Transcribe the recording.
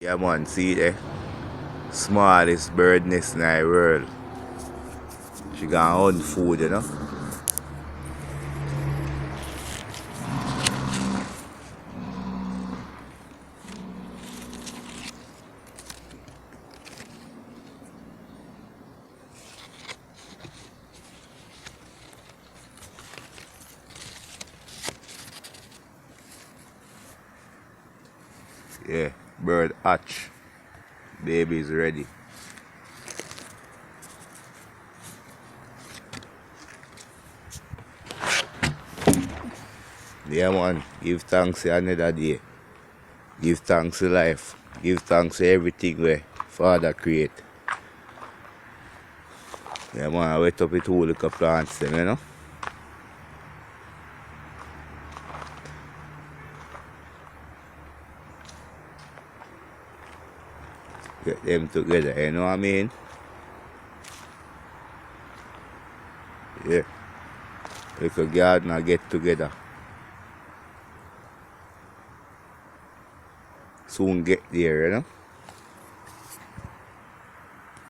Yeah man, see there? Smallest bird nest in the world. She gonna hunt food, you know? Yeah, bird hatch. Baby is ready. Yeah man, give thanks to another day. Give thanks to life. Give thanks to everything where Father create. Yeah man, I wet up with whole little plants them, you know? Get them together, you know what I mean? Yeah. Little gardener get together. Soon get there, you know?